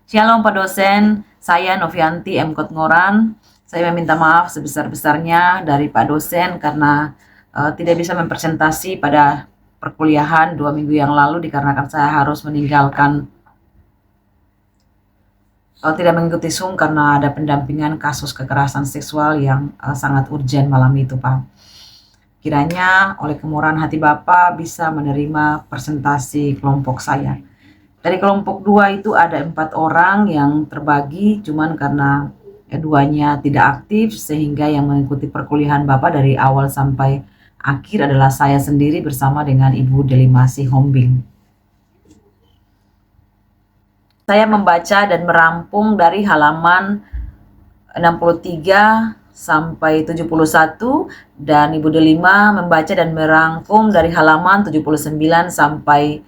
Shalom Pak dosen, saya Novianti M. Kotngoran. Saya meminta maaf sebesar-besarnya dari Pak dosen karena tidak bisa mempresentasi pada perkuliahan 2 minggu yang lalu dikarenakan saya harus meninggalkan tidak mengikuti Zoom karena ada pendampingan kasus kekerasan seksual yang sangat urgent malam itu Pak. Kiranya oleh kemurahan hati Bapak bisa menerima presentasi kelompok saya. Dari kelompok 2 itu ada 4 orang yang terbagi, cuman karena duanya tidak aktif sehingga yang mengikuti perkuliahan Bapak dari awal sampai akhir adalah saya sendiri bersama dengan Ibu Delimasi Hombing. Saya membaca dan merampung dari halaman 63 sampai 71 dan Ibu Delima membaca dan merangkum dari halaman 79 sampai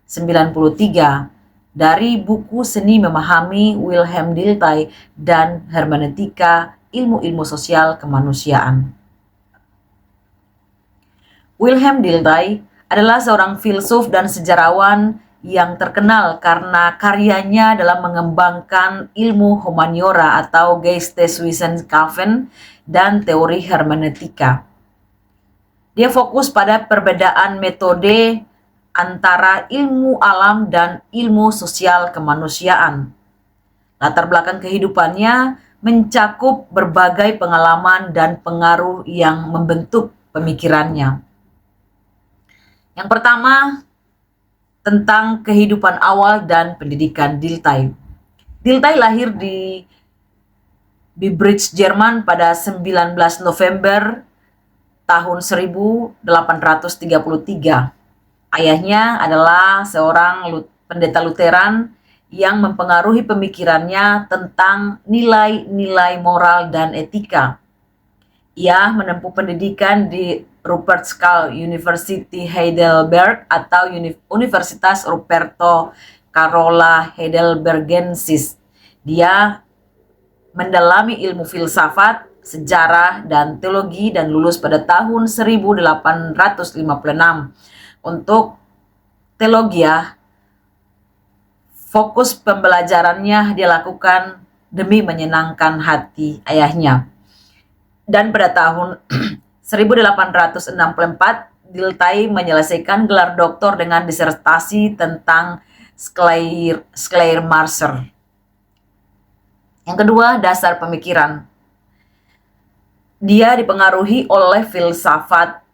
93 dari buku Seni Memahami Wilhelm Dilthey dan Hermeneutika Ilmu-ilmu Sosial Kemanusiaan. Wilhelm Dilthey adalah seorang filsuf dan sejarawan yang terkenal karena karyanya dalam mengembangkan ilmu humaniora atau Geisteswissenschaften dan teori hermeneutika. Dia fokus pada perbedaan metode antara ilmu alam dan ilmu sosial kemanusiaan. Latar belakang kehidupannya mencakup berbagai pengalaman dan pengaruh yang membentuk pemikirannya. Yang pertama, tentang kehidupan awal dan pendidikan Dilthey. Dilthey lahir di Bibridge, Jerman pada 19 November tahun 1833. Ayahnya adalah seorang pendeta Lutheran yang mempengaruhi pemikirannya tentang nilai-nilai moral dan etika. Ia menempuh pendidikan di Rupertschool University Heidelberg atau Universitas Ruperto Carola Heidelbergensis. Dia mendalami ilmu filsafat, sejarah, dan teologi dan lulus pada tahun 1856. Untuk teologia, fokus pembelajarannya dia lakukan demi menyenangkan hati ayahnya. Dan pada tahun 1864, Dilthey menyelesaikan gelar doktor dengan disertasi tentang Schleiermacher. Yang kedua, dasar pemikiran. Dia dipengaruhi oleh filsafat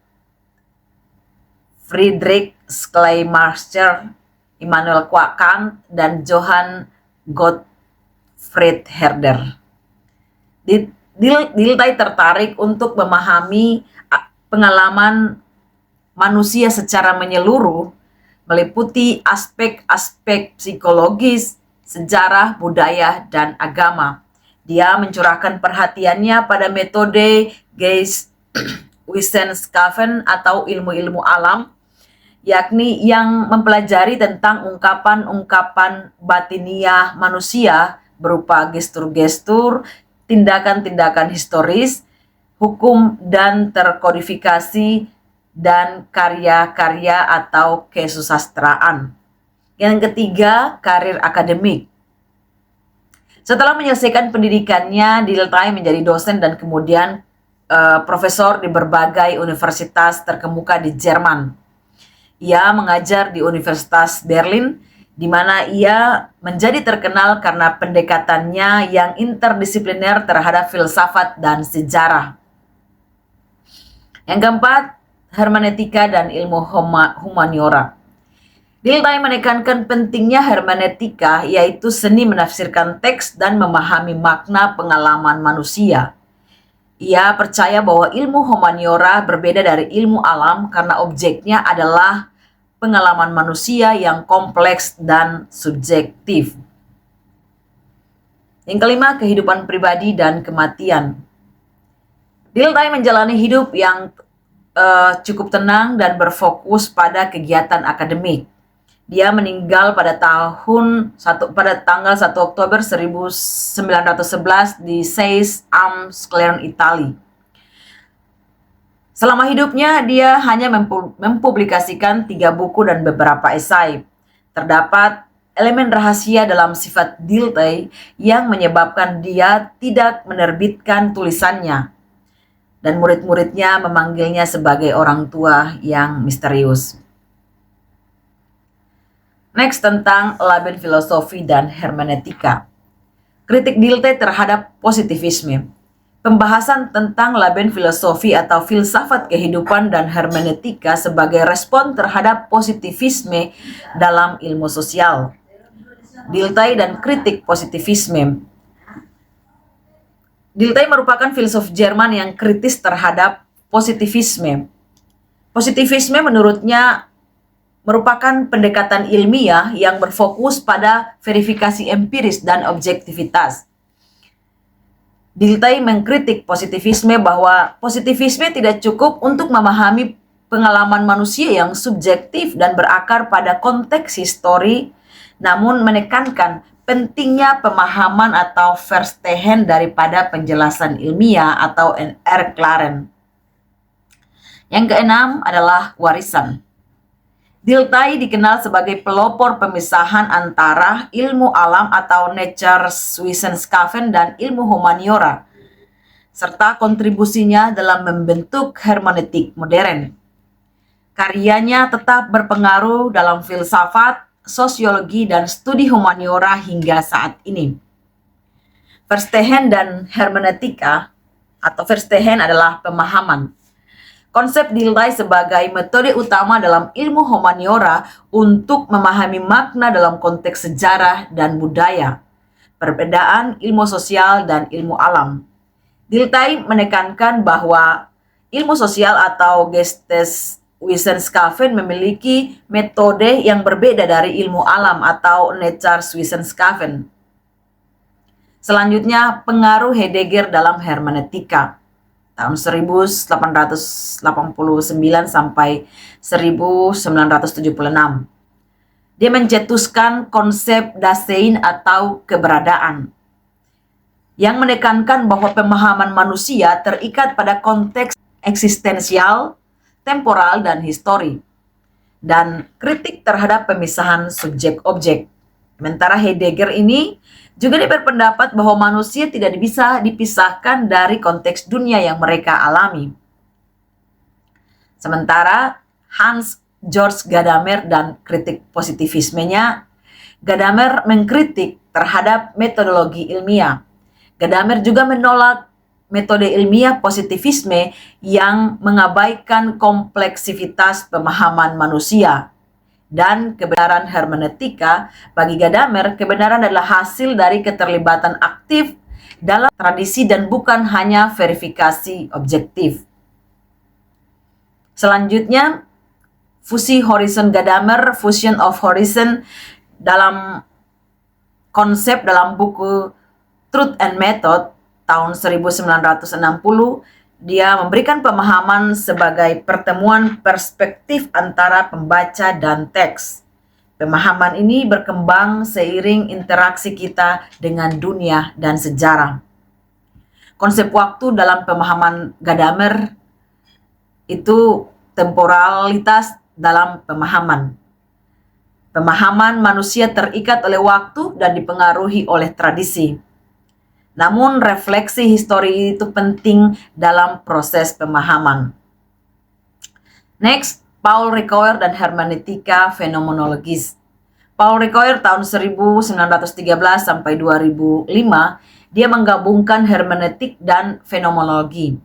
Friedrich Schleiermacher, Immanuel Kant, dan Johann Gottfried Herder. Dilthey tertarik untuk memahami pengalaman manusia secara menyeluruh, meliputi aspek-aspek psikologis, sejarah, budaya, dan agama. Dia mencurahkan perhatiannya pada metode Geisteswissenschaften atau ilmu-ilmu alam, yakni yang mempelajari tentang ungkapan-ungkapan batiniah manusia berupa gestur-gestur, tindakan-tindakan historis, hukum dan terkodifikasi, dan karya-karya atau kesusastraan. Yang ketiga, karir akademik. Setelah menyelesaikan pendidikannya, Dilthey menjadi dosen dan kemudian profesor di berbagai universitas terkemuka di Jerman. Ia mengajar di Universitas Berlin, di mana ia menjadi terkenal karena pendekatannya yang interdisipliner terhadap filsafat dan sejarah. Yang keempat, hermeneutika dan ilmu humaniora. Dilthey menekankan pentingnya hermeneutika, yaitu seni menafsirkan teks dan memahami makna pengalaman manusia. Ia percaya bahwa ilmu humaniora berbeda dari ilmu alam karena objeknya adalah pengalaman manusia yang kompleks dan subjektif. Yang kelima, kehidupan pribadi dan kematian. Dilthey menjalani hidup yang cukup tenang dan berfokus pada kegiatan akademik. Dia meninggal pada tanggal 1 Oktober 1911 di Sais am Sclern, Italia. Selama hidupnya, dia hanya mempublikasikan 3 buku dan beberapa esai. Terdapat elemen rahasia dalam sifat Dilthey yang menyebabkan dia tidak menerbitkan tulisannya, dan murid-muridnya memanggilnya sebagai orang tua yang misterius. Next, tentang laben filosofi dan hermeneutika. Kritik Dilthey terhadap positivisme. Pembahasan tentang laben filosofi atau filsafat kehidupan dan hermeneutika sebagai respon terhadap positivisme dalam ilmu sosial. Dilthey dan kritik positivisme. Dilthey merupakan filsuf Jerman yang kritis terhadap positivisme. Positivisme menurutnya merupakan pendekatan ilmiah yang berfokus pada verifikasi empiris dan objektivitas. Dilthey mengkritik positivisme bahwa positivisme tidak cukup untuk memahami pengalaman manusia yang subjektif dan berakar pada konteks histori, namun menekankan pentingnya pemahaman atau Verstehen daripada penjelasan ilmiah atau Erklaren. Yang keenam adalah warisan. Dilthey dikenal sebagai pelopor pemisahan antara ilmu alam atau Naturwissenskapen dan ilmu humaniora, serta kontribusinya dalam membentuk hermeneutik modern. Karyanya tetap berpengaruh dalam filsafat, sosiologi, dan studi humaniora hingga saat ini. Verstehen dan hermeneutika atau Verstehen adalah pemahaman. Konsep Dilthey sebagai metode utama dalam ilmu humaniora untuk memahami makna dalam konteks sejarah dan budaya, perbedaan ilmu sosial dan ilmu alam. Dilthey menekankan bahwa ilmu sosial atau Geesteswissenskapen memiliki metode yang berbeda dari ilmu alam atau Naturwissenskapen. Selanjutnya, pengaruh Heidegger dalam hermeneutika. Tahun 1889 sampai 1976. Dia mencetuskan konsep Dasein atau keberadaan, yang menekankan bahwa pemahaman manusia terikat pada konteks eksistensial, temporal, dan histori, dan kritik terhadap pemisahan subjek-objek. Sementara Heidegger ini juga berpendapat bahwa manusia tidak bisa dipisahkan dari konteks dunia yang mereka alami. Sementara Hans Georg Gadamer dan kritik positivismenya, Gadamer mengkritik terhadap metodologi ilmiah. Gadamer juga menolak metode ilmiah positivisme yang mengabaikan kompleksivitas pemahaman manusia. Dan kebenaran hermeneutika, bagi Gadamer, kebenaran adalah hasil dari keterlibatan aktif dalam tradisi dan bukan hanya verifikasi objektif. Selanjutnya, fusi horizon Gadamer, Fusion of Horizon, dalam konsep dalam buku Truth and Method tahun 1960, dia memberikan pemahaman sebagai pertemuan perspektif antara pembaca dan teks. Pemahaman ini berkembang seiring interaksi kita dengan dunia dan sejarah. Konsep waktu dalam pemahaman Gadamer itu temporalitas dalam pemahaman. Pemahaman manusia terikat oleh waktu dan dipengaruhi oleh tradisi. Namun refleksi histori itu penting dalam proses pemahaman. Next, Paul Ricoeur dan hermeneutika fenomenologis. Paul Ricoeur tahun 1913 sampai 2005, dia menggabungkan hermeneutik dan fenomenologi.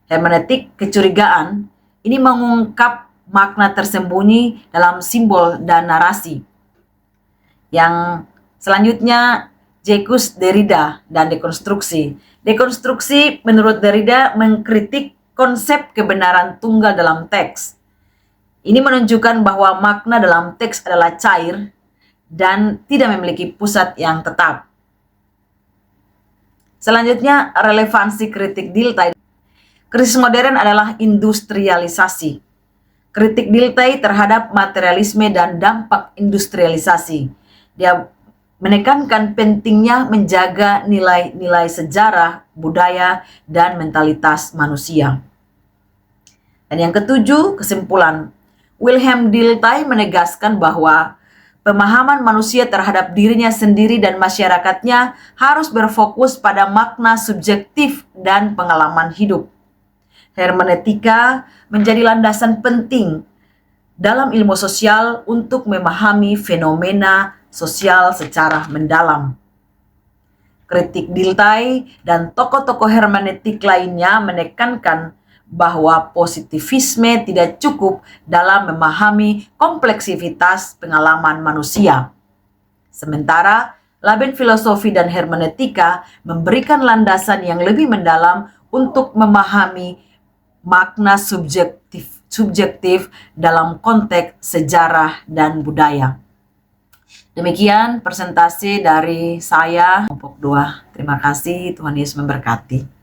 Hermeneutik kecurigaan ini mengungkap makna tersembunyi dalam simbol dan narasi. Yang selanjutnya, Jacques Derrida dan dekonstruksi. Dekonstruksi menurut Derrida mengkritik konsep kebenaran tunggal dalam teks. Ini menunjukkan bahwa makna dalam teks adalah cair dan tidak memiliki pusat yang tetap. Selanjutnya, relevansi kritik Dilthey. Krisis modern adalah industrialisasi. Kritik Dilthey terhadap materialisme dan dampak industrialisasi. Dia menekankan pentingnya menjaga nilai-nilai sejarah, budaya, dan mentalitas manusia. Dan yang ketujuh, kesimpulan. Wilhelm Dilthey menegaskan bahwa Pemahaman manusia terhadap dirinya sendiri dan masyarakatnya harus berfokus pada makna subjektif dan pengalaman hidup. Hermeneutika menjadi landasan penting dalam ilmu sosial untuk memahami fenomena sosial secara mendalam. Kritik Dilthey dan tokoh-tokoh hermeneutik lainnya menekankan bahwa positivisme tidak cukup dalam memahami kompleksitas pengalaman manusia. Sementara Laben filosofi dan hermeneutika memberikan landasan yang lebih mendalam untuk memahami makna subjektif dalam konteks sejarah dan budaya. Demikian presentasi dari saya kelompok 2. Terima kasih, Tuhan Yesus memberkati.